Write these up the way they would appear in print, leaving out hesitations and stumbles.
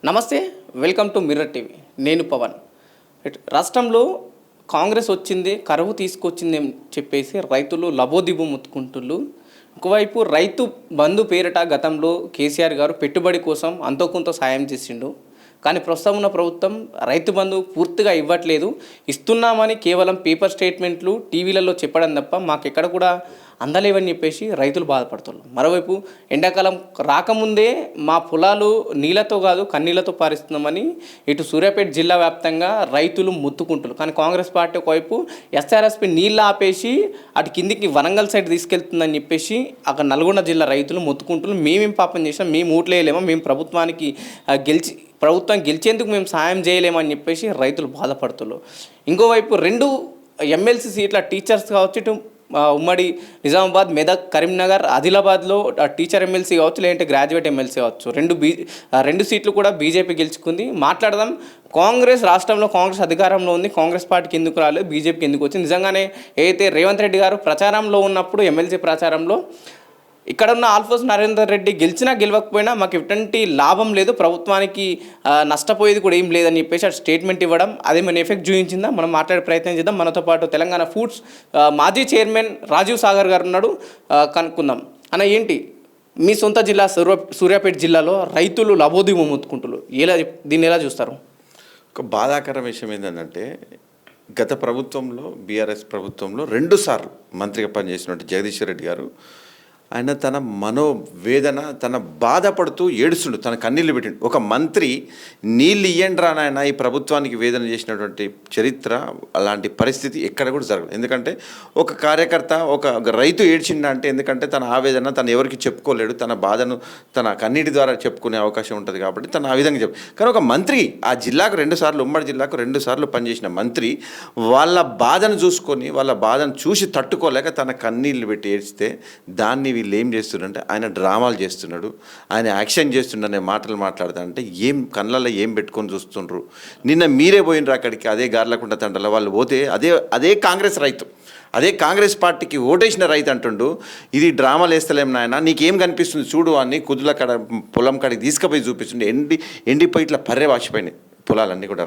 నమస్తే, welcome to mirror TV. నేను పవన్. రాష్ట్రంలో కాంగ్రెస్ వచ్చింది, కరువు తీసుకొచ్చింది అని చెప్పేసి రైతులు లబోదిబు ముత్తుకుంటుళ్ళు. ఒకవైపు రైతు బంధు పేరిట గతంలో కేసీఆర్ గారు పెట్టుబడి కోసం అంతో కొంత సాయం చేసిండు. కానీ ప్రస్తుతం ఉన్న ప్రభుత్వం రైతు బంధు పూర్తిగా ఇవ్వట్లేదు. ఇస్తున్నామని కేవలం పేపర్ స్టేట్మెంట్లు టీవీలలో చెప్పడం తప్ప మాకెక్కడ కూడా అందలేవని చెప్పేసి రైతులు బాధపడుతున్నారు. మరోవైపు ఎండాకాలం రాకముందే మా పొలాలు నీళ్ళతో కాదు కన్నీళ్లతో పారిస్తున్నామని ఇటు సూర్యాపేట జిల్లా వ్యాప్తంగా రైతులు ముత్తుకుంటున్నారు. కానీ కాంగ్రెస్ పార్టీ ఒకవైపు ఎస్ఆర్ఎస్పీ నీళ్ళు ఆపేసి అటు కిందికి వరంగల్ సైడ్ తీసుకెళ్తుందని చెప్పేసి అక్కడ నల్గొండ జిల్లా రైతులు ముత్తుకుంటున్నారు. మేమేం పాపం చేసినాం, మేము ఓట్లేయలేమో, మేము ప్రభుత్వం గెలిచేందుకు మేము సాయం చేయలేమని చెప్పేసి రైతులు బాధపడుతున్నారు. ఇంకోవైపు 2 ఎమ్మెల్సీ సీట్ల టీచర్స్ కావచ్చు, ఇటు ఉమ్మడి నిజామాబాద్, మెదక్, కరీంనగర్, ఆదిలాబాద్లో టీచర్ ఎమ్మెల్సీ కావచ్చు, లేదంటే గ్రాడ్యుయేట్ ఎమ్మెల్సీ కావచ్చు, 2 సీట్లు కూడా బీజేపీ గెలుచుకుంది. మాట్లాడదాం, కాంగ్రెస్ రాష్ట్రంలో కాంగ్రెస్ అధికారంలో ఉంది, కాంగ్రెస్ పార్టీకి ఎందుకు రాలేదు, బీజేపీకి ఎందుకు వచ్చింది. నిజంగానే ఏదైతే రేవంత్ రెడ్డి గారు ప్రచారంలో ఉన్నప్పుడు ఎమ్మెల్సీ ప్రచారంలో ఇక్కడ ఉన్న ఆల్ఫోస్ నరేందర్ రెడ్డి గెలిచినా గెలవకపోయినా మాకు ఎటువంటి లాభం లేదు, ప్రభుత్వానికి నష్టపోయేది కూడా ఏం లేదని చెప్పేసి అటు స్టేట్మెంట్ ఇవ్వడం అదేమైనా ఎఫెక్ట్ చూపించిందా? మనం మాట్లాడే ప్రయత్నం చేద్దాం. మనతో పాటు తెలంగాణ ఫుడ్స్ మాజీ చైర్మన్ రాజీవ్ సాగర్ గారు ఉన్నాడు, కనుక్కుందాం. అన్న, ఏంటి మీ సొంత జిల్లా సూర్యాపేట జిల్లాలో రైతులు లబోదిబు మొత్తుకుంటున్నారు, దీన్ని ఎలా చూస్తారు? ఒక బాధాకర విషయం ఏంటంటే, గత ప్రభుత్వంలో బీఆర్ఎస్ ప్రభుత్వంలో 2 సార్లు మంత్రిగా పనిచేసినట్టు జగదీశ్వర్ రెడ్డి గారు ఆయన తన మనోవేదన, తన బాధపడుతూ ఏడుస్తుండు, తన కన్నీళ్ళు పెట్టిండు. ఒక మంత్రి నీళ్ళు ఇయ్యండ్రా నాయన ఈ ప్రభుత్వానికి వేదన చేసినటువంటి చరిత్ర, అలాంటి పరిస్థితి ఎక్కడ కూడా జరగదు. ఎందుకంటే ఒక కార్యకర్త, ఒక రైతు ఏడ్చిండా అంటే ఎందుకంటే తన ఆవేదన తను ఎవరికి చెప్పుకోలేడు, తన బాధను తన కన్నీటి ద్వారా చెప్పుకునే అవకాశం ఉంటుంది కాబట్టి తను ఆ విధంగా కానీ ఒక మంత్రి ఆ జిల్లాకు 2 సార్లు, ఉమ్మడి జిల్లాకు 2 సార్లు పనిచేసిన మంత్రి వాళ్ళ బాధను చూసుకొని, వాళ్ళ బాధను చూసి తట్టుకోలేక తన కన్నీళ్ళు పెట్టి ఏడ్చితే దాన్ని వీళ్ళు ఏం చేస్తున్నారంటే ఆయన డ్రామాలు చేస్తున్నాడు, ఆయన యాక్షన్ చేస్తుండనే మాటలు మాట్లాడతా అంటే ఏం కళ్ళల్లో ఏం పెట్టుకొని చూస్తుండ్రు. నిన్న మీరే పోయినరు అక్కడికి, అదే గార్లకుంట తండల వాళ్ళు పోతే అదే కాంగ్రెస్ రైతు, అదే కాంగ్రెస్ పార్టీకి ఓటేసిన రైతు అంటుండు, ఇది డ్రామాలు వేస్తలేం నాయన, నీకేం కనిపిస్తుంది చూడు అని కుదుల కాడ పొలం కాడికి తీసుకుపోయి చూపిస్తుండే. ఎండిపోయి ఇట్లా పర్రే వాచిపోయినాయి పొలాలన్నీ కూడా.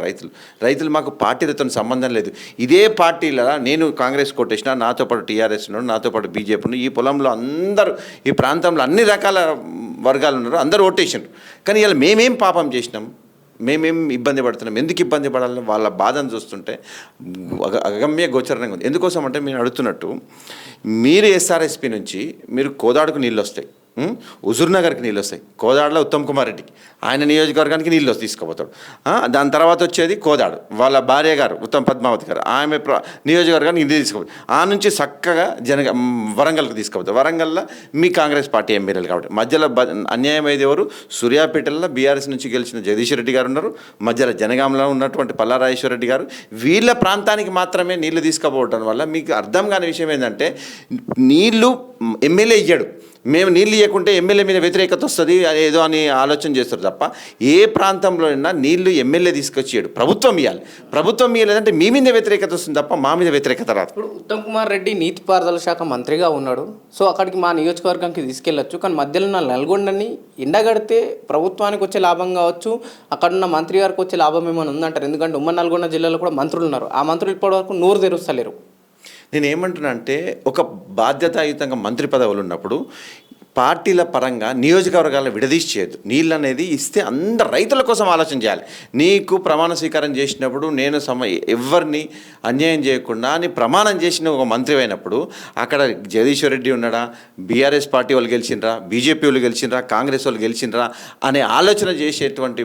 రైతులు మాకు పార్టీలతో సంబంధం లేదు, ఇదే పార్టీల నేను కాంగ్రెస్ కొట్టేసిన, నాతో పాటు టీఆర్ఎస్ ఉన్నాడు, నాతో పాటు బీజేపీ ఉన్నాడు, ఈ పొలంలో అందరూ ఈ ప్రాంతంలో అన్ని రకాల వర్గాలు ఉన్నారు, అందరూ ఓటేసినారు. కానీ ఇలా మేమేం పాపం చేసినాం, మేమేం ఇబ్బంది పడుతున్నాం, ఎందుకు ఇబ్బంది పడాలని వాళ్ళ బాధను చూస్తుంటే అగమ్య గోచరంగా ఉంది. ఎందుకోసం అంటే మీరు అడుగుతున్నట్టు, మీరు ఎస్ఆర్ఎస్పీ నుంచి మీరు కోదాడుకు నీళ్ళు వస్తాయి, హుజూర్నగర్కి నీళ్ళు వస్తాయి, కోదాడలో ఉత్తమ్ కుమార్ రెడ్డికి ఆయన నియోజకవర్గానికి నీళ్ళు తీసుకుపోతాడు. దాని తర్వాత వచ్చేది కోదాడు, వాళ్ళ భార్య గారు ఉత్తమ్ పద్మావతి గారు ఆమె నియోజకవర్గానికి నీళ్ళు తీసుకుపోతాడు. ఆ నుంచి చక్కగా వరంగల్కి తీసుకుపోతారు. వరంగల్లో మీ కాంగ్రెస్ పార్టీ ఎమ్మెల్యేలు కాబట్టి మధ్యలో అన్యాయం అయ్యేది ఎవరు? సూర్యాపేటలో బీఆర్ఎస్ నుంచి గెలిచిన జగదీశ్వర్ రెడ్డి గారు ఉన్నారు, మధ్యలో జనగాంలో ఉన్నటువంటి పల్లారాజేశ్వర రెడ్డి గారు. వీళ్ళ ప్రాంతానికి మాత్రమే నీళ్లు తీసుకుపోవడం వల్ల మీకు అర్థం కాని విషయం ఏంటంటే, నీళ్లు ఎమ్మెల్యే ఇయ్యాడు, మేము నీళ్ళు ఇవ్వకుంటే ఎమ్మెల్యే మీద వ్యతిరేకత వస్తుంది ఏదో అని ఆలోచన చేస్తారు తప్ప ఏ ప్రాంతంలో అయినా నీళ్లు ఎమ్మెల్యే తీసుకొచ్చాడు, ప్రభుత్వం ఇవ్వాలి. ప్రభుత్వం ఇవ్వలేదంటే మీ మీద వ్యతిరేకత వస్తుంది తప్ప మా మీద వ్యతిరేకత రాదు. ఇప్పుడు ఉత్తమ్ కుమార్ రెడ్డి నీటిపారుదల శాఖ మంత్రిగా ఉన్నాడు, సో అక్కడికి మా నియోజకవర్గానికి తీసుకెళ్లొచ్చు. కానీ మధ్యలో ఉన్న నల్గొండని ఎండగడితే ప్రభుత్వానికి వచ్చే లాభం కావచ్చు, అక్కడున్న మంత్రి గారికి వచ్చే లాభం ఏమైనా ఉందంటారు? ఎందుకంటే ఉమ్మడి నల్గొండ జిల్లాలో కూడా మంత్రులు ఉన్నారు, ఆ మంత్రులు ఇప్పటివరకు నోరు తెరుస్తలేరు. నేను ఏమంటున్నా అంటే, ఒక బాధ్యతాయుతంగా మంత్రి పదవులు ఉన్నప్పుడు పార్టీల పరంగా నియోజకవర్గాలను విడదీసి చేయొద్దు. నీళ్ళు అనేది ఇస్తే అందరు రైతుల కోసం ఆలోచన చేయాలి. నీకు ప్రమాణ స్వీకారం చేసినప్పుడు నేను ఎవరిని అన్యాయం చేయకుండా అని ప్రమాణం చేసిన ఒక మంత్రి అయినప్పుడు అక్కడ జగదీశ్వర్ రెడ్డి ఉన్నాడా, బీఆర్ఎస్ పార్టీ వాళ్ళు గెలిచిండ్రా, బీజేపీ వాళ్ళు గెలిచిండ్రా, కాంగ్రెస్ వాళ్ళు గెలిచిండ్రా అనే ఆలోచన చేసేటువంటి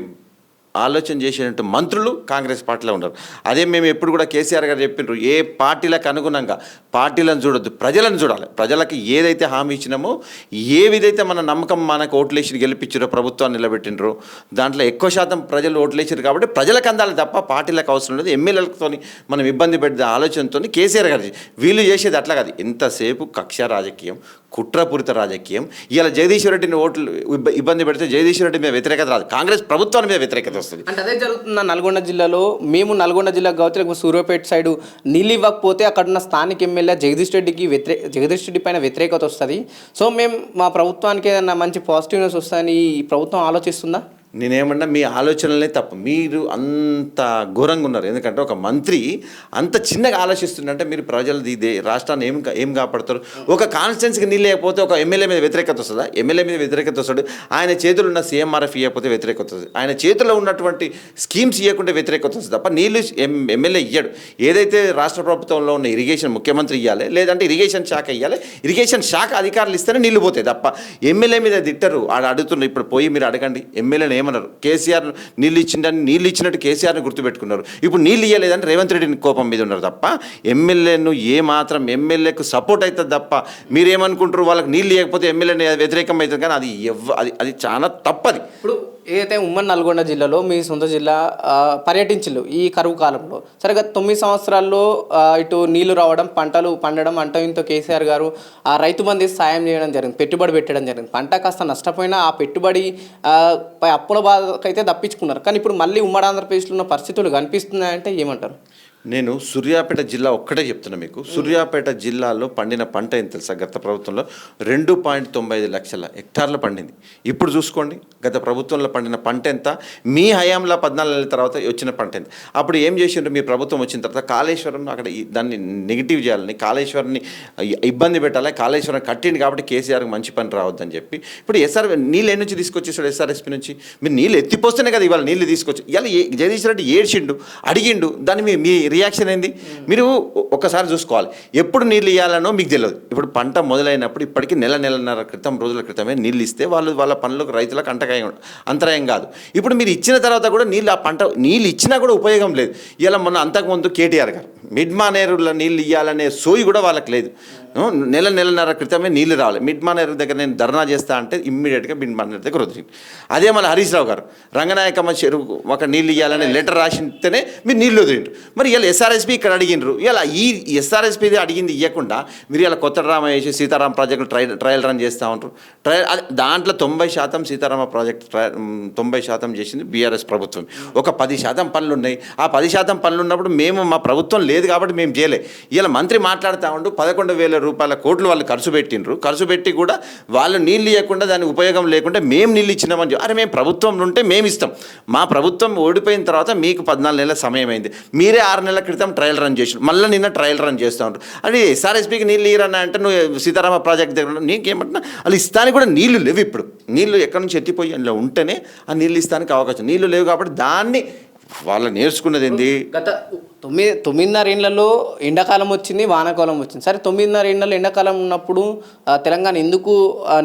మంత్రులు కాంగ్రెస్ పార్టీలో ఉన్నారు. అదే మేము ఎప్పుడు కూడా కేసీఆర్ గారు చెప్పినారు, ఏ పార్టీలకు అనుగుణంగా పార్టీలను చూడొద్దు, ప్రజలను చూడాలి. ప్రజలకు ఏదైతే హామీ ఇచ్చినామో, ఏ విధైతే మన నమ్మకం మనకు ఓట్లేసి గెలిపించారో, ప్రభుత్వాన్ని నిలబెట్టినరో దాంట్లో ఎక్కువ శాతం ప్రజలు ఓట్లేసారు కాబట్టి ప్రజలకు అందాలి తప్ప పార్టీలకు అవసరం లేదు. ఎమ్మెల్యేలతో మనం ఇబ్బంది పెట్టే ఆలోచనతో కేసీఆర్ గారు వీళ్ళు చేసేది అట్లా కాదు. ఎంతసేపు కక్ష రాజకీయం, కుట్రపూరిత రాజకీయం. ఇలా జగదీశ్వర్ రెడ్డిని ఓట్లు ఇబ్బంది పెడితే జగదీశ్వర్ రెడ్డి మీద వ్యతిరేకత రాదు, కాంగ్రెస్ ప్రభుత్వాన్ని మీద వ్యతిరేకత వస్తుంది. అంటే అదే జరుగుతున్న నల్గొండ జిల్లాలో. మేము నల్గొండ జిల్లాకు కావచ్చు, లేకపోతే సూర్యాపేట సైడు నీళ్ళు ఇవ్వకపోతే అక్కడున్న స్థానిక ఎమ్మెల్యే జగదీష్ రెడ్డి పైన వ్యతిరేకత వస్తుంది. సో మేము మా ప్రభుత్వానికి ఏదైనా మంచి పాజిటివ్నెస్ వస్తుందని ఈ ప్రభుత్వం ఆలోచిస్తుందా? నేనేమన్నా మీ ఆలోచనలే తప్పు. మీరు అంత ఘోరంగా ఉన్నారు. ఎందుకంటే ఒక మంత్రి అంత చిన్నగా ఆలోచిస్తుందంటే మీరు ప్రజలది ఇదే రాష్ట్రాన్ని ఏం కాపాడతారు? ఒక కాన్స్టిట్యున్సీకి నీళ్ళు లేకపోతే ఒక ఎమ్మెల్యే మీద వ్యతిరేకత వస్తుందా? ఎమ్మెల్యే మీద వ్యతిరేకత వస్తాడు. ఆయన చేతుల్లో ఉన్న సీఎంఆర్ఎఫ్ ఇవ్వకపోతే వ్యతిరేకత వస్తుంది. ఆయన చేతిలో ఉన్నటువంటి స్కీమ్స్ ఇవ్వకుంటే వ్యతిరేకత వస్తుంది తప్ప నీళ్ళు ఎమ్మెల్యే ఇయ్యాడు. ఏదైతే రాష్ట్ర ప్రభుత్వంలో ఉన్న ఇరిగేషన్ ముఖ్యమంత్రి ఇవ్వాలి, లేదంటే ఇరిగేషన్ శాఖ ఇవ్వాలి. ఇరిగేషన్ శాఖ అధికారులు ఇస్తేనే నీళ్ళు పోతాయి తప్ప ఎమ్మెల్యే మీద తిట్టరు. అడుగుతున్నారు. ఇప్పుడు పోయి మీరు అడగండి ఎమ్మెల్యేని ఏమన్నారు? కేసీఆర్ నీళ్ళు ఇచ్చిందని నీళ్ళు ఇచ్చినట్టు కేసీఆర్ని గుర్తుపెట్టుకున్నారు. ఇప్పుడు నీళ్ళు ఇవ్వలేదని రేవంత్ రెడ్డిని కోపం మీద ఉన్నారు తప్ప ఎమ్మెల్యేను ఏమాత్రం ఎమ్మెల్యేకు సపోర్ట్ అవుతుంది తప్ప మీరేమనుకుంటారు? వాళ్ళకి నీళ్ళు ఇవ్వకపోతే ఎమ్మెల్యేని వ్యతిరేకం అవుతుంది. కానీ అది చాలా తప్పది. ఇప్పుడు ఏదైతే ఉమ్మడి నల్గొండ జిల్లాలో మీ సొంత జిల్లా పర్యటించలు ఈ కరువు కాలంలో సరిగ్గా 9 సంవత్సరాల్లో ఇటు నీళ్లు రావడం, పంటలు పండడం, అంట ఇంతో కేసీఆర్ గారు ఆ రైతు బంధు సాయం చేయడం జరిగింది, పెట్టుబడి పెట్టడం జరిగింది. పంట కాస్త నష్టపోయినా ఆ పెట్టుబడి పై అప్పుల బాధకైతే తప్పించుకున్నారు. కానీ ఇప్పుడు మళ్ళీ ఉమ్మడి ఆంధ్రప్రదేశ్లో ఉన్న పరిస్థితులు కనిపిస్తున్నాయంటే ఏమంటారు? నేను సూర్యాపేట జిల్లా ఒక్కటే చెప్తున్నా మీకు. సూర్యాపేట జిల్లాలో పండిన పంట ఎంత తెలుసా? గత ప్రభుత్వంలో 2.95 లక్షల హెక్టార్లు పండింది. ఇప్పుడు చూసుకోండి గత ప్రభుత్వంలో పండిన పంట ఎంత, మీ హయాంలో 14 నెలల తర్వాత వచ్చిన పంట ఎంత. అప్పుడు ఏం చేసిండ్రు? మీ ప్రభుత్వం వచ్చిన తర్వాత కాళేశ్వరం అక్కడ దాన్ని నెగిటివ్ చేయాలని, కాళేశ్వరాన్ని ఇబ్బంది పెట్టాలి, కాళేశ్వరం కట్టింది కాబట్టి కేసీఆర్కి మంచి పని రావద్దని చెప్పి ఇప్పుడు నీళ్ళు ఏ నుంచి తీసుకొచ్చేసాడు? ఎస్ఆర్ఎస్పీ నుంచి. మీరు నీళ్ళు ఎత్తిపోస్తేనే కదా ఇవాళ నీళ్ళు తీసుకొచ్చి. ఇవాళ జగదీష్ రెడ్డి ఏడ్చిండు, అడిగిండు. దాన్ని మీ రియాక్షన్ ఏంది? మీరు ఒక్కసారి చూసుకోవాలి. ఎప్పుడు నీళ్ళు ఇవ్వాలనో మీకు తెలియదు. ఇప్పుడు పంట మొదలైనప్పుడు ఇప్పటికీ నెలన్నర క్రితం రోజుల క్రితమే నీళ్ళు ఇస్తే వాళ్ళ పనులకు రైతులకు అంతరాయం కాదు. ఇప్పుడు మీరు ఇచ్చిన తర్వాత కూడా ఆ పంట నీళ్ళు ఇచ్చినా కూడా ఉపయోగం లేదు. ఇలా మొన్న అంతకుముందు కేటీఆర్ గారు మిడ్ మానేరుల నీళ్ళు ఇవ్వాలనే సోయి కూడా వాళ్ళకి లేదు. నెలన్నర క్రితమే నీళ్ళు రావాలి. మిడ్ మానేరు దగ్గర నేను ధర్నా చేస్తా అంటే ఇమ్మీడియట్గా మిడ్ మానేరు దగ్గర వదిలింది. అదే మన హరీష్ రావు గారు రంగనాయకమ్మ చెరువు ఒక నీళ్ళు ఇవ్వాలనే లెటర్ రాసితేనే మీరు నీళ్ళు వదిలిండ్రు. మరి ఇలా ఎస్ఆర్ఎస్పీ ఇక్కడ అడిగినరు. ఇలా ఈ ఎస్ఆర్ఎస్పీ అడిగింది ఇవ్వకుండా మీరు ఇలా కొత్త డ్రామా వేసి సీతారాం ప్రాజెక్టు ట్రయల్ రన్ చేస్తూ ఉంటారు. దాంట్లో 90% సీతారామ ప్రాజెక్టు 90% చేసింది బీఆర్ఎస్ ప్రభుత్వం. ఒక 10% పనులు ఉన్నాయి. ఆ 10% పనులు ఉన్నప్పుడు మా ప్రభుత్వం లేదు కాబట్టి మేము చేయలే. ఇలా మంత్రి మాట్లాడుతూ ఉండు 11,000 రూపాయల కోట్లు వాళ్ళు ఖర్చు పెట్టినరు. ఖర్చు పెట్టి కూడా వాళ్ళు నీళ్ళు ఇవ్వకుండా దానికి ఉపయోగం లేకుండా మేము నీళ్ళు ఇచ్చినామని చెప్పి, అరే మేము ప్రభుత్వం ఉంటే మేము ఇస్తాం. మా ప్రభుత్వం ఓడిపోయిన తర్వాత మీకు 14 నెలల సమయం అయింది. మీరే 6 నెలల క్రితం ట్రయల్ రన్ చేసి మళ్ళీ నిన్న ట్రయల్ రన్ చేస్తూ ఉంటారు. అది ఎస్ఆర్ఎస్పీకి నీళ్ళు ఇరన్నా అంటే నువ్వు సీతారామ ప్రాజెక్ట్ దగ్గర నీకేమంటున్నా వాళ్ళు ఇస్తానికి కూడా నీళ్లు లేవు. ఇప్పుడు నీళ్లు ఎక్కడి నుంచి ఎత్తిపోయి అందులో ఉంటేనే ఆ నీళ్ళు ఇస్తానికి అవకాశం. నీళ్లు లేవు కాబట్టి దాన్ని వాళ్ళు నేర్చుకున్నది ఏంది? గత 9.5 ఏళ్లలో ఎండాకాలం వచ్చింది, వానాకాలం వచ్చింది. సరే 9.5 ఏళ్లలో ఎండాకాలం ఉన్నప్పుడు తెలంగాణ ఎందుకు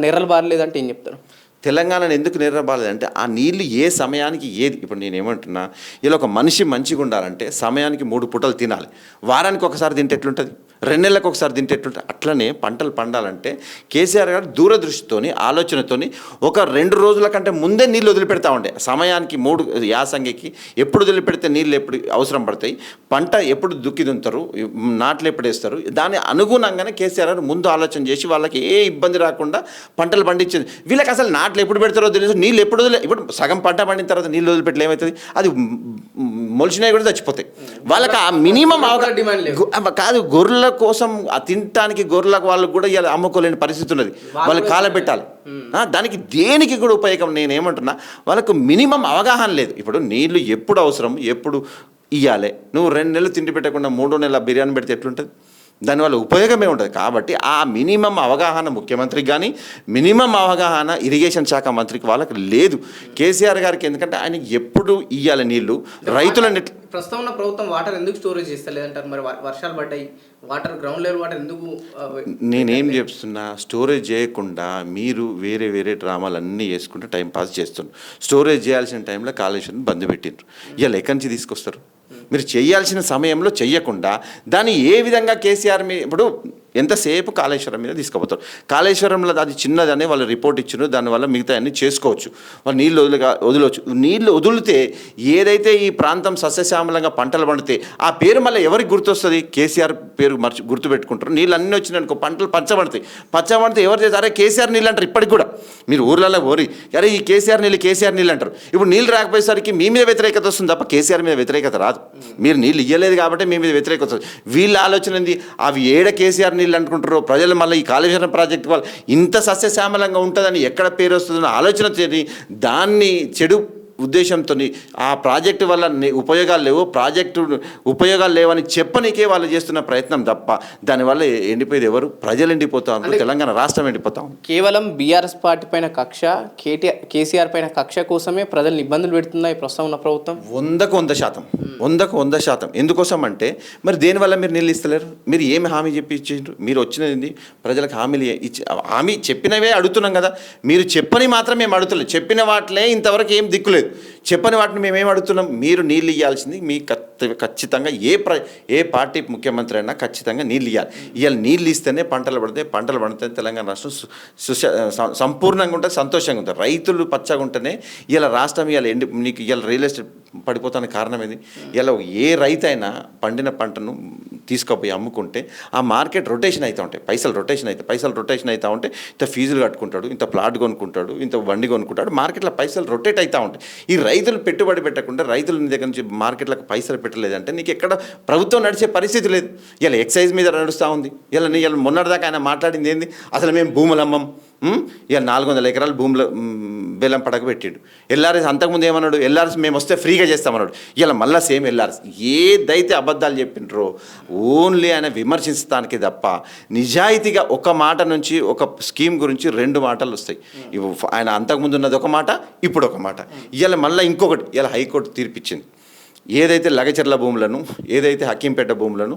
నెర్రలు బారలేదంటే ఏం చెప్తారు? తెలంగాణను ఎందుకు నిరబాలేదంటే ఆ నీళ్ళు ఏ సమయానికి ఏది. ఇప్పుడు నేనేమంటున్నా, ఇలా ఒక మనిషి మంచిగా ఉండాలంటే సమయానికి 3 పూటలు తినాలి. వారానికి ఒకసారి తింటే ఎట్లుంటుంది? 2 నెలలకు ఒకసారి తింటే ఎట్లుంటుంది? అట్లనే పంటలు పండాలంటే కేసీఆర్ గారు దూరదృష్టితోని ఆలోచనతోని ఒక 2 రోజుల కంటే ముందే నీళ్ళు వదిలిపెడతా ఉండే. సమయానికి 3 యాసంగికి ఎప్పుడు వదిలిపెడితే నీళ్ళు ఎప్పుడు అవసరం పడతాయి, పంట ఎప్పుడు దుక్కి దుంతారు, నాట్లు ఎప్పుడు వేస్తారు, దాని అనుగుణంగానే కేసీఆర్ గారు ముందు ఆలోచన చేసి వాళ్ళకి ఏ ఇబ్బంది రాకుండా పంటలు పండించింది. వీళ్ళకి అసలు నాట్లు ఎప్పుడు పెడతారో తెలియదు, నీళ్ళు ఎప్పుడు ఇప్పుడు సగం పంట పండిన తర్వాత నీళ్ళు వదిలిపెట్టలే ఏమవుతుంది? అది మొలిచినవి కూడా చచ్చిపోతాయి. వాళ్ళకి ఆ మినిమం కాదు. గొర్రెల కోసం తినటానికి గొర్రెలకు వాళ్ళకు కూడా ఇలా అమ్ముకోలేని పరిస్థితి ఉన్నది. వాళ్ళకి కాలబెట్టాలి. దానికి దేనికి కూడా ఉపయోగం. నేనేమంటున్నా, వాళ్ళకు మినిమం అవగాహన లేదు. ఇప్పుడు నీళ్ళు ఎప్పుడు అవసరం, ఎప్పుడు ఇవ్వాలి. నువ్వు 2 నెలలు తిండి పెట్టకుండా 3వ నెల బిర్యానీ పెడితే ఎట్లుంటుంది? దానివల్ల ఉపయోగమే ఉంటుంది. కాబట్టి ఆ మినిమం అవగాహన ముఖ్యమంత్రికి కానీ, మినిమం అవగాహన ఇరిగేషన్ శాఖ మంత్రికి వాళ్ళకి లేదు. కేసీఆర్ గారికి ఎందుకంటే ఆయన ఎప్పుడు ఇవ్వాలి నీళ్ళు రైతులని. ప్రస్తుతం ఉన్న ప్రభుత్వం వాటర్ ఎందుకు స్టోరేజ్ చేస్తలేదంటారు? మరి వర్షాలు పడ్డాయి, వాటర్ గ్రౌండ్ లెవెల్ వాటర్ ఎందుకు? నేనేం చెప్తున్నా, స్టోరేజ్ చేయకుండా మీరు వేరే డ్రామాలు అన్నీ వేసుకుంటే టైం పాస్ చేస్తున్నారు. స్టోరేజ్ చేయాల్సిన టైంలో కాళేశ్వరం బంద్ పెట్టిండ్రు. ఇవాళ ఎక్కడి నుంచి తీసుకొస్తారు? మీరు చేయాల్సిన సమయంలో చెయ్యకుండా దాన్ని ఏ విధంగా కేసీఆర్ ఇప్పుడు ఎంతసేపు కాళేశ్వరం మీద తీసుకుపోతారు. కాళేశ్వరంలో అది చిన్నదని వాళ్ళు రిపోర్ట్ ఇచ్చారు. దానివల్ల మిగతా అన్నీ చేసుకోవచ్చు. వాళ్ళు నీళ్ళు వదలవచ్చు. నీళ్ళు వదిలితే ఏదైతే ఈ ప్రాంతం సస్యశ్యామలంగా పంటలు పండితే ఆ పేరు మళ్ళీ ఎవరికి గుర్తొస్తుంది? కేసీఆర్ పేరు గుర్తుపెట్టుకుంటారు. నీళ్ళు అన్నీ వచ్చినాయనుకో పంటలు పచ్చబడతాయి. ఎవరు చేస్తారు? అరే కేసీఆర్ నీళ్ళు అంటారు. ఇప్పటికి కూడా మీరు ఊర్లలో ఓరి అరే ఈ కేసీఆర్ నీళ్ళు అంటారు. ఇప్పుడు నీళ్ళు రాకపోయేసరికి మీ మీద వ్యతిరేకత వస్తుంది తప్ప కేసీఆర్ మీద వ్యతిరేకత రాదు. మీరు నీళ్ళు ఇవ్వలేదు కాబట్టి మీ మీద వ్యతిరేకత వస్తుంది. వీళ్ళ ఆలోచన ఏంది? అవి కేసీఆర్ నీళ్ళు అనుకుంటారు. ప్రజలు మళ్ళీ ఈ కాళేశ్వరం ప్రాజెక్టు వాళ్ళు ఇంత సస్యశ్యామలంగా ఉంటుందని ఎక్కడ పేరు వస్తుందని ఆలోచన చేసి దాన్ని చెడు ఉద్దేశంతో ఆ ప్రాజెక్టు వల్ల ఉపయోగాలు లేవు, ఉపయోగాలు లేవని చెప్పనీకే వాళ్ళు చేస్తున్న ప్రయత్నం తప్ప దానివల్ల ఎండిపోయేది ఎవరు? ప్రజలు ఎండిపోతా ఉన్నారు, తెలంగాణ రాష్ట్రం ఎండిపోతా ఉంది. కేవలం బీఆర్ఎస్ పార్టీ పైన కక్ష, కేసీఆర్ పైన కక్ష కోసమే ప్రజల్ని ఇబ్బందులు పెడుతుందా ఈ ప్రస్తుతం ఉన్న ప్రభుత్వం? 100% ఎందుకోసం అంటే మరి దేనివల్ల మీరు నీళ్ళు ఇస్తలేరు? మీరు ఏమి హామీ చెప్పి ఇచ్చిండ్రు? మీరు వచ్చినది ప్రజలకు హామీ చెప్పినవే అడుగుతున్నాం కదా. మీరు చెప్పని మాత్రం మేము అడుగుతలేదు, చెప్పిన వాటిలే ఇంతవరకు ఏం దిక్కులేదు. చెప్పని వాటిని మేమేం అడుగుతున్నాం? మీరు నీళ్ళు ఇవ్వాల్సింది మీ ఖచ్చితంగా ఏ పార్టీ ముఖ్యమంత్రి అయినా ఖచ్చితంగా నీళ్ళు ఇవ్వాలి. ఇవాళ నీళ్ళు ఇస్తేనే పంటలు పడితే తెలంగాణ రాష్ట్రం సంపూర్ణంగా ఉంటుంది, సంతోషంగా ఉంటుంది. రైతులు పచ్చగా ఉంటేనే ఇలా రాష్ట్రం నీకు ఇవాళ రియల్ ఎస్టేట్ పడిపోతానికి కారణం ఏది? ఇలా ఏ రైతు అయినా పండిన పంటను తీసుకుపోయి అమ్ముకుంటే ఆ మార్కెట్ రొటేషన్ అవుతూ ఉంటాయి, పైసలు రొటేషన్ అవుతూ ఉంటే ఇంత ఫీజులు కట్టుకుంటాడు, ఇంత ప్లాట్ కొనుక్కుంటాడు, ఇంత బండి కొనుక్కుంటాడు, మార్కెట్లో పైసలు రొటేట్ అవుతూ ఉంటాయి. ఈ రైతులు పెట్టుబడి పెట్టకుండా రైతుల దగ్గర నుంచి మార్కెట్లకు పైసలు పెట్టలేదంటే నీకు ఎక్కడ ప్రభుత్వం నడిచే పరిస్థితి లేదు. ఇలా ఎక్సైజ్ మీద నడుస్తూ ఉంది. ఇలా మొన్నటిదాకా ఆయన మాట్లాడింది ఏంది? అసలు మేము భూములు అమ్మం, ఇక 400 ఎకరాలు భూములు బెల్లం పడక పెట్టిండు. ఎల్ఆర్ఎస్ అంతకుముందు ఏమన్నాడు? ఎల్ఆర్ఎస్ మేము వస్తే ఫ్రీగా చేస్తామన్నాడు. ఇలా మళ్ళీ సేమ్ ఎల్ఆర్ఎస్. ఏదైతే అబద్ధాలు చెప్పిండ్రో ఓన్లీ ఆయన విమర్శించడానికి తప్ప నిజాయితీగా ఒక మాట నుంచి ఒక స్కీమ్ గురించి 2 మాటలు వస్తాయి. ఆయన అంతకుముందు ఉన్నది ఒక మాట, ఇప్పుడు ఒక మాట. ఇలా మళ్ళీ ఇంకొకటి, ఇలా హైకోర్టు తీర్పిచ్చింది. ఏదైతే లగచర్ల భూములను, ఏదైతే హకీంపేట భూములను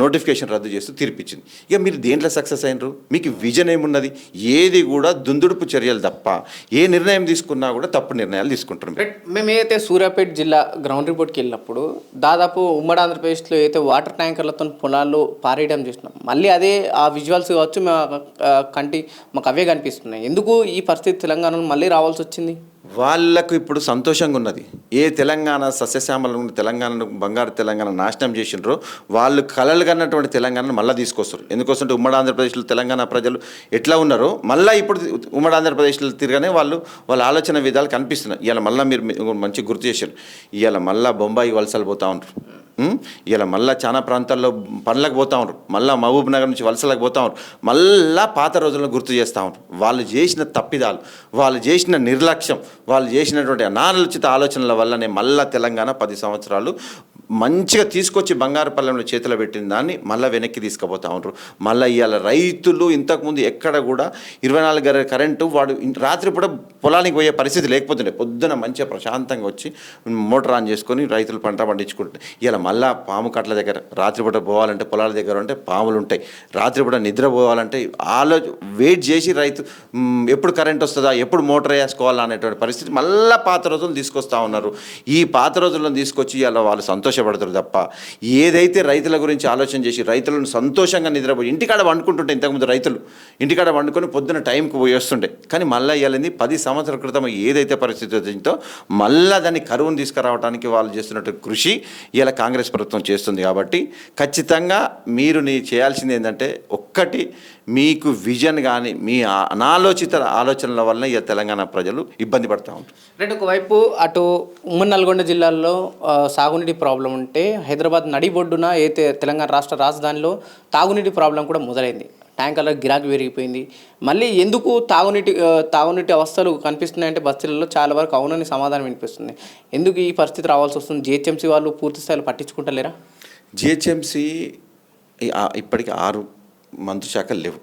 నోటిఫికేషన్ రద్దు చేస్తూ తీర్పిచ్చింది. ఇక మీరు దేంట్లో సక్సెస్ అయినరు? మీకు విజన్ ఏమున్నది? ఏది కూడా దుందుడుపు చర్యలు తప్ప ఏ నిర్ణయం తీసుకున్నా కూడా తప్పు నిర్ణయాలు తీసుకుంటారు. మేము ఏదైతే సూర్యాపేట జిల్లా గ్రౌండ్ రిపోర్ట్కి వెళ్ళినప్పుడు దాదాపు ఉమ్మడి ఆంధ్రప్రదేశ్లో అయితే వాటర్ ట్యాంకర్లతో పొలాల్లో పారేయడం చేసినాం. మళ్ళీ అదే ఆ విజువల్స్ కావచ్చు మాకు అవే కనిపిస్తున్నాయి. ఎందుకు ఈ పరిస్థితి తెలంగాణలో మళ్ళీ రావాల్సి వచ్చింది? వాళ్ళకు ఇప్పుడు సంతోషంగా ఉన్నది. ఏ తెలంగాణ సస్యశ్యామల తెలంగాణను, బంగారు తెలంగాణ నాశనం చేసినారో వాళ్ళు కలలు కన్నటువంటి తెలంగాణను మళ్ళీ తీసుకొస్తారు. ఎందుకోసంటే ఉమ్మడి ఆంధ్రప్రదేశ్లో తెలంగాణ ప్రజలు ఎట్లా ఉన్నారో మళ్ళీ ఇప్పుడు ఉమ్మడి ఆంధ్రప్రదేశ్లో తిరగానే వాళ్ళ ఆలోచన విధాలు కనిపిస్తున్నాయి. ఇవాళ మళ్ళీ మీరు మంచి గుర్తు చేశారు. ఇవాళ మళ్ళీ బొంబాయి వలసలు పోతూ ఉంటారు. ఇలా మళ్ళీ చాలా ప్రాంతాల్లో పనులకు పోతూ ఉంటారు. మళ్ళీ మహబూబ్ నగర్ నుంచి వలసలకు పోతూ ఉంటారు. మళ్ళీ పాత రోజులను గుర్తు చేస్తూ ఉంటారు. వాళ్ళు చేసిన తప్పిదాలు, వాళ్ళు చేసిన నిర్లక్ష్యం, వాళ్ళు చేసినటువంటి అనాలోచిత ఆలోచనల వల్లనే మళ్ళీ తెలంగాణ 10 సంవత్సరాలు మంచిగా తీసుకొచ్చి బంగారుపల్లెంలో చేతిలో పెట్టిన దాన్ని మళ్ళీ వెనక్కి తీసుకుపోతూ ఉంటారు. మళ్ళీ ఇవాళ రైతులు ఇంతకుముందు ఎక్కడ కూడా 24 గంటల కరెంటు వాడు రాత్రి పూట పొలానికి పోయే పరిస్థితి లేకపోతుండే. పొద్దున మంచిగా ప్రశాంతంగా వచ్చి మోటార్ ఆన్ చేసుకొని రైతులు పంట పండించుకుంటారు. ఇలా మళ్ళీ పాము కట్ల దగ్గర రాత్రిపూట పోవాలంటే పొలాల దగ్గర ఉంటే పాములు ఉంటాయి. రాత్రిపూట నిద్ర పోవాలంటే వెయిట్ చేసి రైతు ఎప్పుడు కరెంట్ వస్తుందా, ఎప్పుడు మోటార్ వేసుకోవాలా అనేటువంటి పరిస్థితి మళ్ళీ పాత రోజులు తీసుకొస్తూ ఉన్నారు. ఈ పాత రోజులను తీసుకొచ్చి ఇలా వాళ్ళు సంతోషపడతారు తప్ప ఏదైతే రైతుల గురించి ఆలోచన చేసి రైతులను సంతోషంగా నిద్రపోయి ఇంటికాడ వండుకుంటుంటే ఇంతకుముందు రైతులు ఇంటికాడ వండుకొని పొద్దున టైంకి పోయి వస్తుండే. కానీ మళ్ళీ ఇవ్వాలింది 10 సంవత్సరాల క్రితం ఏదైతే పరిస్థితి వచ్చిందో మళ్ళీ దాన్ని కరువును తీసుకురావడానికి వాళ్ళు చేస్తున్నట్టు కృషి ఇలా కాంగ్రెస్ ప్రభుత్వం చేస్తుంది. కాబట్టి ఖచ్చితంగా మీరు చేయాల్సింది ఏంటంటే ఒక్కటి, మీకు విజన్ కానీ మీ అనాలోచిత ఆలోచనల వలన ఈ తెలంగాణ ప్రజలు ఇబ్బంది పడుతూ ఉంటారు. రైట్, ఒకవైపు అటు ఉమ్మడి నల్గొండ జిల్లాలో సాగునీటి ప్రాబ్లం ఉంటే హైదరాబాద్ నడిబొడ్డున అయితే తెలంగాణ రాష్ట్ర రాజధానిలో తాగునీటి ప్రాబ్లం కూడా మొదలైంది. ట్యాంకర్ల గిరాకీ పెరిగిపోయింది. మళ్ళీ ఎందుకు తాగునీటి అవస్థలు కనిపిస్తున్నాయంటే బస్తీలలో చాలా వరకు అవునని సమాధానం వినిపిస్తుంది. ఎందుకు ఈ పరిస్థితి రావాల్సి వస్తుంది? జిహెచ్ఎంసీ వాళ్ళు పూర్తి స్థాయిలో పట్టించుకుంటలేరా? జిహెచ్ఎంసీ ఇప్పటికి 6 మంత్రి శాఖలు లేవు.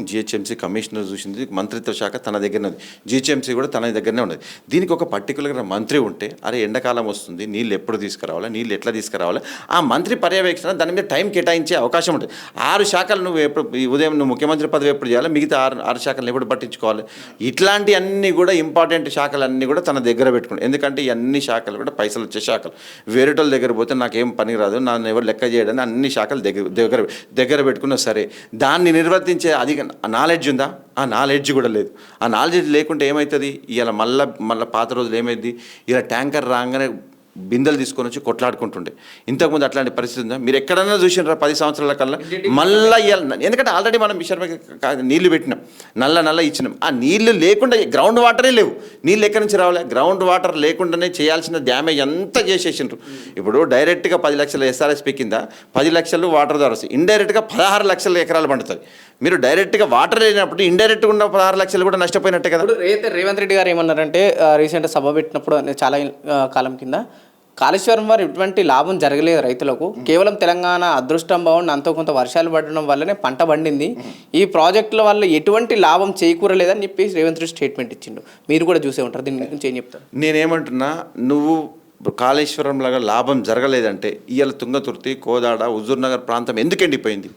జిహెచ్ఎంసీ కమిషనర్ చూసింది, మంత్రిత్వ శాఖ తన దగ్గరనే ఉంది, జిహెచ్ఎంసీ కూడా తన దగ్గరనే ఉన్నది. దీనికి ఒక పర్టికులర్గా మంత్రి ఉంటే అరే ఎండాకాలం వస్తుంది, నీళ్ళు ఎప్పుడు తీసుకురావాలా, నీళ్ళు ఎట్లా తీసుకురావాలా, ఆ మంత్రి పర్యవేక్షణ దాని మీద టైం కేటాయించే అవకాశం ఉంటుంది. 6 శాఖలు నువ్వు ఎప్పుడు ఉదయం నువ్వు ముఖ్యమంత్రి పదవి ఎప్పుడు చేయాలి, మిగతా 6 శాఖలను ఎప్పుడు పట్టించుకోవాలి. ఇట్లాంటి అన్నీ కూడా ఇంపార్టెంట్ శాఖలన్నీ కూడా తన దగ్గర పెట్టుకుంటాయి. ఎందుకంటే ఈ అన్ని శాఖలు కూడా పైసలు వచ్చే శాఖలు. వేరేటోళ్ళ దగ్గర పోతే నాకేం పని రాదు, నన్ను ఎవరు లెక్క చేయడానికి అన్ని శాఖలు దగ్గర పెట్టుకున్నా సరే దాన్ని నిర్వర్తించే అది నాలెడ్జ్ ఉందా? ఆ నాలెడ్జ్ కూడా లేదు. ఆ నాలెడ్జ్ లేకుంటే ఏమవుతుంది? ఇలా మళ్ళీ పాత రోజులు ఏమైంది, ఇలా ట్యాంకర్ రాగానే బిందెలు తీసుకొని వచ్చి కొట్లాడుకుంటుండే. ఇంతకుముందు అట్లాంటి పరిస్థితి ఉందా? మీరు ఎక్కడన్నా చూసినారా 10 సంవత్సరాల కల్లా? మళ్ళీ ఎందుకంటే ఆల్రెడీ మనం విషయం నీళ్లు పెట్టినాం, నల్ల ఇచ్చినాం. ఆ నీళ్లు లేకుండా గ్రౌండ్ వాటరే లేవు. నీళ్ళు ఎక్కడి నుంచి రావాలి? గ్రౌండ్ వాటర్ లేకుండానే చేయాల్సిన డ్యామేజ్ అంతా చేసేసిండ్రు. ఇప్పుడు డైరెక్ట్గా 10 లక్షల ఎస్ఆర్ఎస్పీ కింద 10 లక్షలు వాటర్ ద్వారా వస్తాయి. ఇండైరెక్ట్గా 16 లక్షల ఎకరాలు పండుతుంది. మీరు డైరెక్ట్గా వాటర్ లేనప్పుడు ఇండైరెక్ట్గా ఉన్న 16 లక్షలు కూడా నష్టపోయినట్టే కదా. ఇప్పుడు రేవంత్ రెడ్డి గారు ఏమన్నారంటే రీసెంట్గా సభ పెట్టినప్పుడు చాలా కాలం కింద కాళేశ్వరం వారు ఎటువంటి లాభం జరగలేదు రైతులకు, కేవలం తెలంగాణ అదృష్టం బాగుండి అంతో కొంత వర్షాలు పడడం వల్లనే పంట పండింది, ఈ ప్రాజెక్టుల వల్ల ఎటువంటి లాభం చేకూరలేదని చెప్పేసి రేవంత్ రెడ్డి స్టేట్మెంట్ ఇచ్చిండు. మీరు కూడా చూసే ఉంటారు, దీని గురించి ఏం చెప్తారు? నేనేమంటున్నా, నువ్వు కాళేశ్వరం లాగా లాభం జరగలేదంటే ఇవాళ తుంగతుర్తి, కోదాడ, హుజూర్నగర్ ప్రాంతం ఎందుకు ఎండిపోయింది?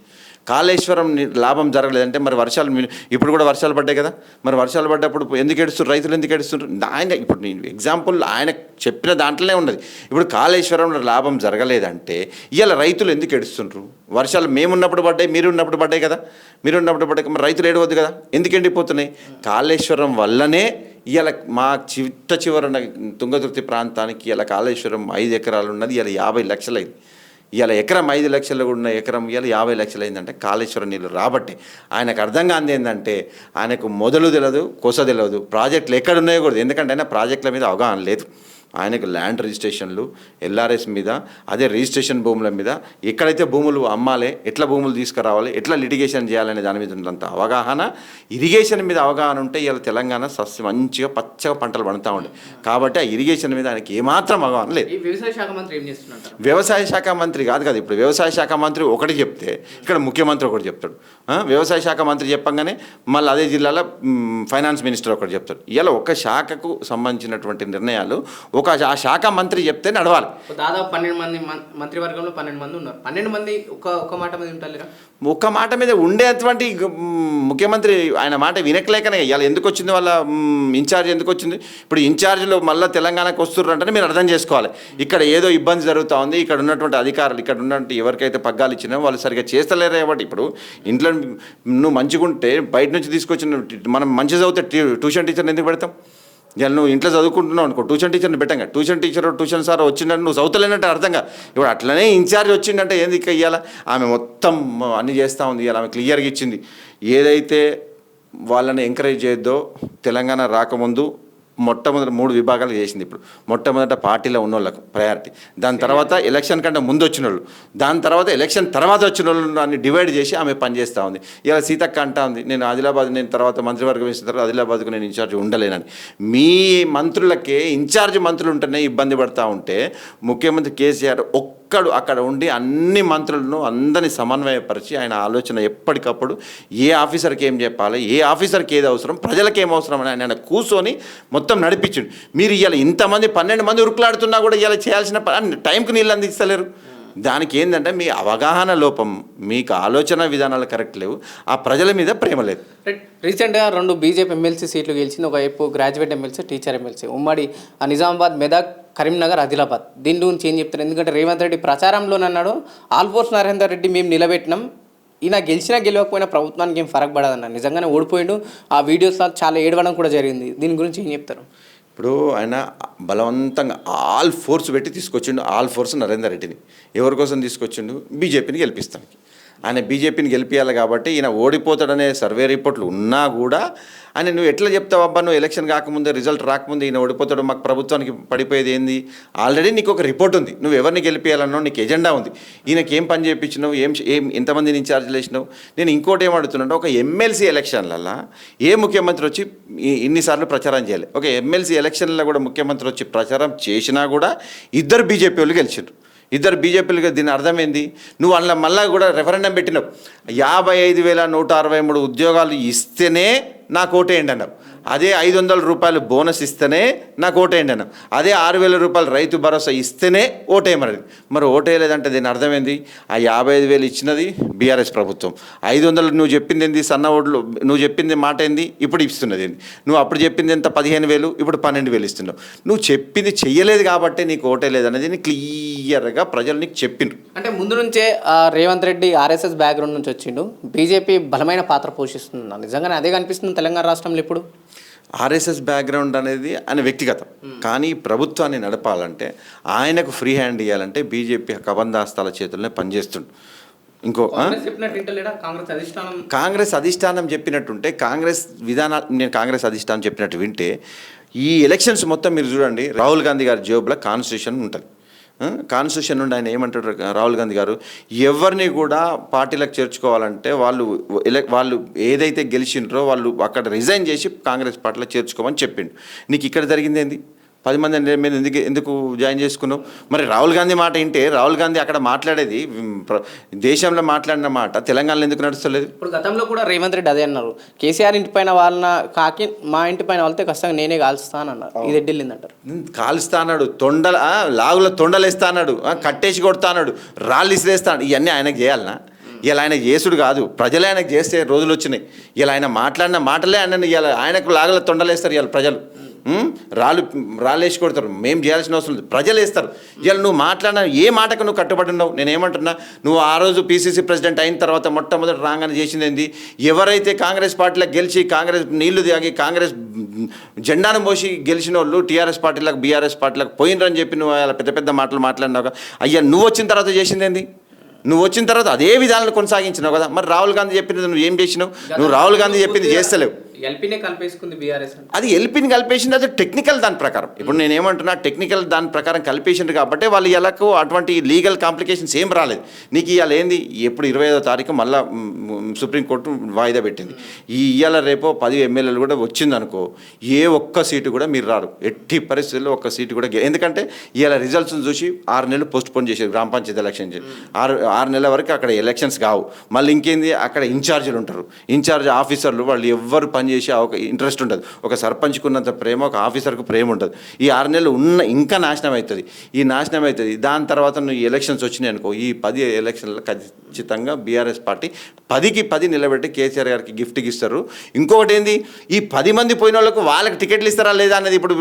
కాళేశ్వరం లాభం జరగలేదంటే మరి వర్షాలు ఇప్పుడు కూడా వర్షాలు పడ్డాయి కదా, మరి వర్షాలు పడ్డప్పుడు ఎందుకు ఏడుస్తున్నారు రైతులు? ఎందుకు ఏడుస్తున్నారు? ఆయన ఇప్పుడు నేను ఎగ్జాంపుల్ ఆయన చెప్పిన దాంట్లోనే ఉన్నది. ఇప్పుడు కాళేశ్వరంలో లాభం జరగలేదంటే ఇవాళ రైతులు ఎందుకు ఏడుస్తుండ్రు? వర్షాలు మేమున్నప్పుడు పడ్డాయి, మీరు ఉన్నప్పుడు పడ్డాయి కదా, మీరు ఉన్నప్పుడు పడ్డాయి, మరి రైతులు ఏడవద్దు కదా, ఎందుకు ఎండిపోతున్నాయి? కాళేశ్వరం వల్లనే ఇవాళ మా చివరన తుంగతుర్తి ప్రాంతానికి ఇలా కాళేశ్వరం 5 ఎకరాలు ఉన్నది, ఇలా 50 లక్షలైంది. ఇవాళ ఎకరం 5 లక్షలు ఉన్న ఎకరం ఇవాళ 50 లక్షలు అయిందంటే కాళేశ్వరం నీళ్ళు రాబట్టి. ఆయనకు అర్థం కాంది ఏంటంటే ఆయనకు మొదలు తెలియదు, కొస తెలియదు, ప్రాజెక్టులు ఎక్కడున్నాయో కూడా. ఎందుకంటే ఆయన ప్రాజెక్టుల మీద అవగాహన లేదు. ఆయనకు ల్యాండ్ రిజిస్ట్రేషన్లు, ఎల్ఆర్ఎస్ మీద, అదే రిజిస్ట్రేషన్ భూముల మీద, ఎక్కడైతే భూములు అమ్మాలి, ఎట్లా భూములు తీసుకురావాలి, ఎట్లా లిటిగేషన్ చేయాలనే దాని మీద ఉన్నంత అవగాహన, ఇరిగేషన్ మీద అవగాహన ఉంటే ఇలా తెలంగాణ మంచిగా పచ్చగా పంటలు పండుతూ ఉండే. కాబట్టి ఆ ఇరిగేషన్ మీద ఆయనకి ఏమాత్రం అవగాహన లేదు. వ్యవసాయ శాఖ మంత్రి ఏం చేస్తున్నారు? వ్యవసాయ శాఖ మంత్రి కాదు కదా, ఇప్పుడు వ్యవసాయ శాఖ మంత్రి ఒకటి చెప్తే ఇక్కడ ముఖ్యమంత్రి ఒకటి చెప్తాడు. వ్యవసాయ శాఖ మంత్రి చెప్పంగానే మళ్ళీ అదే జిల్లాలో ఫైనాన్స్ మినిస్టర్ ఒకటి చెప్తాడు. ఇలా ఒక శాఖకు సంబంధించినటువంటి నిర్ణయాలు ఆ శాఖ మంత్రి చెప్తే నడవాలి. దాదాపు 12 మంది మంత్రివర్గంలో 12 మంది ఉన్నారు. 12 మంది ఒక మాట మీద ఉంటారు. ఒక్క మాట మీద ఉండేటువంటి ముఖ్యమంత్రి ఆయన మాట వినకలేకనే ఇవాళ ఎందుకు వచ్చింది, వాళ్ళ ఇన్ఛార్జ్ ఎందుకు వచ్చింది? ఇప్పుడు ఇన్ఛార్జ్లో మళ్ళీ తెలంగాణకు వస్తుర్రు అంటే మీరు అర్థం చేసుకోవాలి, ఇక్కడ ఏదో ఇబ్బంది జరుగుతూ ఉంది, ఇక్కడ ఉన్నటువంటి అధికారులు, ఇక్కడ ఉన్నటువంటి ఎవరికైతే పగ్గాలు ఇచ్చినా వాళ్ళు సరిగ్గా చేస్తలేరు. కాబట్టి ఇప్పుడు ఇంట్లో నువ్వు మంచిగా ఉంటే బయట నుంచి తీసుకొచ్చిన, మనం మంచి చదివితే ట్యూషన్ టీచర్ని ఎందుకు పెడతాం? ఇవాళ నువ్వు ఇంట్లో చదువుకుంటున్నావు అనుకో, ట్యూషన్ టీచర్ని పెట్టంగా, ట్యూషన్ టీచర్ ట్యూషన్ సార్ వచ్చిందంటే నువ్వు చదువుతలేనంటే అర్థంగా. ఇప్పుడు అట్లనే ఇన్ఛార్జ్ వచ్చిందంటే ఏంది ఇక ఇవ్వాలి, ఆమె మొత్తం అన్నీ చేస్తూ ఉంది. ఇవాళ ఆమె క్లియర్గా ఇచ్చింది, ఏదైతే వాళ్ళని ఎంకరేజ్ చేయొద్దో తెలంగాణ రాకముందు మొట్టమొదటి 3 విభాగాలు చేసింది. ఇప్పుడు మొట్టమొదట పార్టీలో ఉన్న వాళ్ళకు ప్రయారిటీ, దాని తర్వాత ఎలక్షన్ కంటే ముందు వచ్చిన వాళ్ళు, దాని తర్వాత ఎలక్షన్ తర్వాత వచ్చిన వాళ్ళు అన్ని డివైడ్ చేసి ఆమె పనిచేస్తూ ఉంది. ఇలా సీతక్క అంటా ఉంది, నేను ఆదిలాబాద్, నేను తర్వాత మంత్రివర్గం ఇచ్చిన తర్వాత ఆదిలాబాద్కు నేను ఇన్ఛార్జ్ ఉండలేనని. మీ మంత్రులకే ఇన్ఛార్జ్ మంత్రులు ఉంటేనే ఇబ్బంది పడుతూ ఉంటే ముఖ్యమంత్రి కేసీఆర్ అక్కడ ఉండి అన్ని మంత్రులను అందరినీ సమన్వయపరిచి ఆయన ఆలోచన ఎప్పటికప్పుడు ఏ ఆఫీసర్కి ఏం చెప్పాలి, ఏ ఆఫీసర్కి ఏది అవసరం, ప్రజలకు ఏం అవసరం అని ఆయన కూర్చొని మొత్తం నడిపించండి. మీరు ఇవాళ ఇంతమంది 12 మంది ఉరుకులాడుతున్నా కూడా ఇవాళ చేయాల్సిన టైంకి నీళ్ళు అందిస్తలేరు. దానికి ఏంటంటే మీ అవగాహన లోపం, మీకు ఆలోచన విధానాలు కరెక్ట్ లేవు, ఆ ప్రజల మీద ప్రేమ లేదు. రీసెంట్గా 2 బీజేపీ ఎమ్మెల్సీ సీట్లు గెలిచింది, ఒకవైపు గ్రాడ్యుయేట్ ఎమ్మెల్సీ, టీచర్ ఎమ్మెల్సీ, ఉమ్మడి నిజామాబాద్, మెదక్, కరీంనగర్, ఆదిలాబాద్. దీని గురించి ఏం చెప్తారు? ఎందుకంటే రేవంత్ రెడ్డి ప్రచారంలోనన్నాడు ఆల్ఫోర్స్ నరేందర్ రెడ్డి మేము నిలబెట్టినాం, ఈయన గెలిచినా గెలవకపోయినా ప్రభుత్వానికి ఏం ఫరక్ పడదన్నారు. నిజంగానే ఓడిపోయిండు, ఆ వీడియోస్ చాలా ఏడవడం కూడా జరిగింది. దీని గురించి ఏం చెప్తారు? ఇప్పుడు ఆయన బలవంతంగా ఆల్ ఫోర్స్ పెట్టి తీసుకొచ్చిండు. ఆల్ ఫోర్స్ నరేందర్ రెడ్డిని ఎవరి కోసం తీసుకొచ్చిండు? బీజేపీని గెలిపిస్తానికి. ఆయన బీజేపీని గెలిపించాలి కాబట్టి ఈయన ఓడిపోతాడనే సర్వే రిపోర్ట్లు ఉన్నా కూడా ఆయన నువ్వు ఎట్లా చెప్తావు అబ్బా, నువ్వు ఎలక్షన్ కాకముందే, రిజల్ట్ రాకముందే ఈయన ఓడిపోతాడు, మాకు ప్రభుత్వానికి పడిపోయేది ఏంది? ఆల్రెడీ నీకు ఒక రిపోర్ట్ ఉంది, నువ్వు ఎవరిని గెలిపించాలన్నో నీకు ఎజెండా ఉంది. ఈయనకి ఏం పని చేయించినావు, ఎంతమందిని ఇన్ఛార్జ్లు వేసినావు? నేను ఇంకోటి ఏమడుగుతున్నాను, ఒక ఎమ్మెల్సీ ఎలక్షన్లలో ఏ ముఖ్యమంత్రి వచ్చి ఇన్నిసార్లు ప్రచారం చేయాలి? ఒక ఎమ్మెల్సీ ఎలక్షన్లలో కూడా ముఖ్యమంత్రి వచ్చి ప్రచారం చేసినా కూడా 2 బీజేపీ వాళ్ళు గెలిచారు. 2 బీజేపీలుగా దీని అర్థమైంది, నువ్వు అందులో మళ్ళీ కూడా రెఫరెండం పెట్టినావు, 55,163 ఉద్యోగాలు ఇస్తేనే నాకు ఓటేయండి అన్నావు. అదే 500 రూపాయలు బోనస్ ఇస్తేనే నాకు ఓటేయండి అన్నావు. అదే 6,000 రూపాయలు రైతు భరోసా ఇస్తేనే ఓటేయమన్నది. మరి ఓటేయలేదంటే దీని అర్థమైంది, ఆ 55,000 ఇచ్చినది బీఆర్ఎస్ ప్రభుత్వం, 500 నువ్వు చెప్పింది ఏంది, సన్న ఓట్లు నువ్వు చెప్పింది మాట ఏంది, ఇప్పుడు ఇస్తున్నది ఏంది? నువ్వు అప్పుడు చెప్పింది ఎంత 15,000, ఇప్పుడు 12,000 ఇస్తున్నావు. నువ్వు చెప్పింది చెయ్యలేదు కాబట్టి నీకు ఓటేయలేదు అనేది క్లియర్గా ప్రజలు నీకు చెప్పిండ్రు. అంటే ముందు నుంచే రేవంత్ రెడ్డి ఆర్ఎస్ఎస్ బ్యాక్గ్రౌండ్ నుంచి వచ్చిండు, బీజేపీ బలమైన పాత్ర పోషిస్తుంది, నిజంగానే అదే కనిపిస్తుంది తెలంగాణ రాష్ట్రంలో. ఇప్పుడు ఆర్ఎస్ఎస్ బ్యాక్గ్రౌండ్ అనేది ఆయన వ్యక్తిగతం, కానీ ప్రభుత్వాన్ని నడపాలంటే ఆయనకు ఫ్రీ హ్యాండ్ ఇవ్వాలంటే బీజేపీ కబంధాస్తాల చేతుల్లోనే పనిచేస్తుండు. ఇంకో కాంగ్రెస్ అధిష్టానం చెప్పినట్టుంటే, కాంగ్రెస్ విధానాలు, నేను కాంగ్రెస్ అధిష్టానం చెప్పినట్టు వింటే ఈ ఎలక్షన్స్ మొత్తం మీరు చూడండి, రాహుల్ గాంధీ గారి జేబులో కాన్స్టిట్యూషన్ ఉంటుంది, కాన్స్టిట్యూషన్ నుండి ఆయన ఏమంటాడు రాహుల్ గాంధీ గారు, ఎవరిని కూడా పార్టీలకు చేర్చుకోవాలంటే వాళ్ళు ఏదైతే గెలిచిండ్రో వాళ్ళు అక్కడ రిజైన్ చేసి కాంగ్రెస్ పార్టీలో చేర్చుకోమని చెప్పిండు. నీకు ఇక్కడ జరిగింది ఏంది? 10 మంది మీద ఎందుకు జాయిన్ చేసుకున్నావు? మరి రాహుల్ గాంధీ మాట వింటే, రాహుల్ గాంధీ అక్కడ మాట్లాడేది దేశంలో మాట్లాడిన మాట తెలంగాణలో ఎందుకు నడుస్తలేదు? ఇప్పుడు గతంలో కూడా రేవంత్ రెడ్డి అదే అన్నారు, కేసీఆర్ ఇంటి పైన వాళ్ళ కాకి మా ఇంటి పైన వాళ్ళతో ఖచ్చితంగా నేనే కాల్స్తానన్నారు. ఇది ఎడ్డిల్లిందంటారు. కాలుస్తా అన్నాడు, లాగులో తొండలేస్తా అన్నాడు, కట్టేసి కొడతా అన్నాడు, రాళ్ళు ఇసిరేస్తాడు. ఇవన్నీ ఆయనకు చేయాలనా? ఇలా ఆయన చేసుడు కాదు, ప్రజలే ఆయనకు చేస్తే రోజులు వచ్చినాయి. ఇలా ఆయన మాట్లాడిన మాటలే ఆయనకు లాగల తొండలేస్తారు ఇవాళ ప్రజలు. రాళ్ళు వేసి కొడతారు. మేము చేయాల్సిన అవసరం లేదు, ప్రజలు వేస్తారు. ఇవాళ నువ్వు మాట్లాడిన ఏ మాటకు నువ్వు కట్టుబడి ఉన్నావు? నేనేమంటున్నా, నువ్వు ఆ రోజు పీసీసీ ప్రెసిడెంట్ అయిన తర్వాత మొట్టమొదటి రాగానే చేసింది ఏంది? ఎవరైతే కాంగ్రెస్ పార్టీలో గెలిచి కాంగ్రెస్ నీళ్లు తాగి కాంగ్రెస్ జెండాను మోసి గెలిచిన వాళ్ళు టీఆర్ఎస్ పార్టీలకు బీఆర్ఎస్ పార్టీలకు పోయినరని చెప్పి నువ్వు అలా పెద్ద పెద్ద మాటలు మాట్లాడినావు. అయ్యా, నువ్వు వచ్చిన తర్వాత చేసింది ఏంది? నువ్వు వచ్చిన తర్వాత అదే విధానాలు కొనసాగించినావు కదా. మరి రాహుల్ గాంధీ చెప్పింది నువ్వు ఏం చేసినావు? నువ్వు రాహుల్ గాంధీ చెప్పింది చేస్తలేవు. ఎల్పీనే కలిపేసుకుంది బీఆర్ఎస్. అది ఎల్పీని కలిపేసింది, అది టెక్నికల్ దాని ప్రకారం. ఇప్పుడు నేనేమంటున్నా, టెక్నికల్ దాని ప్రకారం కలిపేసింది కాబట్టి వాళ్ళు ఇలాకు అటువంటి లీగల్ కాంప్లికేషన్స్ ఏం రాలేదు. నీకు ఇవాళ ఏంది, ఎప్పుడు 25వ తారీఖు మళ్ళీ సుప్రీంకోర్టు వాయిదా పెట్టింది. ఇవాళ రేపో 10 ఎమ్మెల్యేలు కూడా వచ్చిందనుకో, ఏ ఒక్క సీటు కూడా మీరు రారు, ఎట్టి పరిస్థితుల్లో ఒక్క సీటు కూడా. ఎందుకంటే ఇవాళ రిజల్ట్స్ని చూసి 6 నెలలు పోస్ట్ పోన్ చేసేది గ్రామ పంచాయతీ ఎలక్షన్. 6 నెలల వరకు అక్కడ ఎలక్షన్స్ కావు. మళ్ళీ ఇంకేంది, అక్కడ ఇన్ఛార్జీలు ఉంటారు, ఇన్ఛార్జ్ ఆఫీసర్లు, వాళ్ళు ఎవ్వరు పని చేసే ఒక ఇంట్రెస్ట్ ఉండదు. ఒక సర్పంచ్కి ఉన్నంత ప్రేమ ఒక ఆఫీసర్కు ప్రేమ ఉంటుంది. ఈ 6 నెలలు ఇంకా నాశనం అవుతుంది. దాని తర్వాత నువ్వు ఎలక్షన్స్ వచ్చినాయి అనుకో, ఈ 10 ఎలక్షన్లలో ఖచ్చితంగా బీఆర్ఎస్ పార్టీ 10కి 10 నిలబెట్టి కేసీఆర్ గారికి గిఫ్ట్కి ఇస్తారు. ఇంకొకటి ఏంది, ఈ 10 మంది పోయిన వాళ్ళకి టికెట్లు ఇస్తారా లేదా అన్నది ఇప్పుడు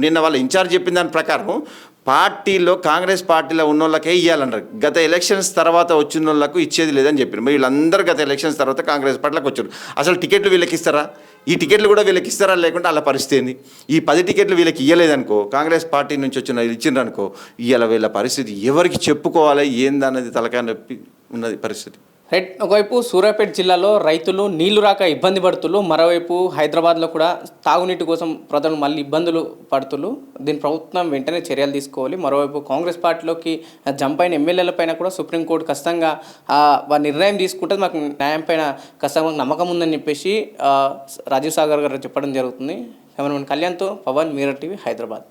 నిన్న వాళ్ళ ఇన్ఛార్జ్ చెప్పిన దాని ప్రకారం పార్టీలో కాంగ్రెస్ పార్టీలో ఉన్న వాళ్ళకే ఇవ్వాలన్నారు. గత ఎలక్షన్స్ తర్వాత వచ్చిన వాళ్ళకు ఇచ్చేది లేదని చెప్పారు. మరి వీళ్ళందరూ గత ఎలక్షన్స్ తర్వాత కాంగ్రెస్ పార్టీలోకి వచ్చారు. అసలు టికెట్లు వీళ్ళకి ఇస్తారా? ఈ టికెట్లు కూడా వీళ్ళకి ఇస్తారా? లేకుంటే అలా పరిస్థితి ఏంది? ఈ 10 టికెట్లు వీళ్ళకి ఇవ్వలేదనుకో, కాంగ్రెస్ పార్టీ నుంచి వచ్చిన ఇచ్చిండ్రనుకో, ఇవాళ వీళ్ళ పరిస్థితి ఎవరికి చెప్పుకోవాలి ఏందన్నది తలకాయ నొప్పి ఉన్నది పరిస్థితి. రైట్. ఒకవైపు సూర్యాపేట జిల్లాలో రైతులు నీళ్లు రాక ఇబ్బంది పడుతున్నారు, మరోవైపు హైదరాబాద్లో కూడా తాగునీటి కోసం ప్రజలు మళ్ళీ ఇబ్బందులు పడుతున్నారు. దీని ప్రభుత్వం వెంటనే చర్యలు తీసుకోవాలి. మరోవైపు కాంగ్రెస్ పార్టీలోకి జంప్ అయిన ఎమ్మెల్యేల కూడా సుప్రీంకోర్టు ఖచ్చితంగా వారి నిర్ణయం తీసుకుంటుంది, మాకు న్యాయం పైన ఖచ్చితంగా నమ్మకం ఉందని చెప్పేసి రాజీవ్ సాగర్ గారు చెప్పడం జరుగుతుంది. కెమెరామెన్ కళ్యాణ్తో పవన్, మిర్రర్ టీవీ, హైదరాబాద్.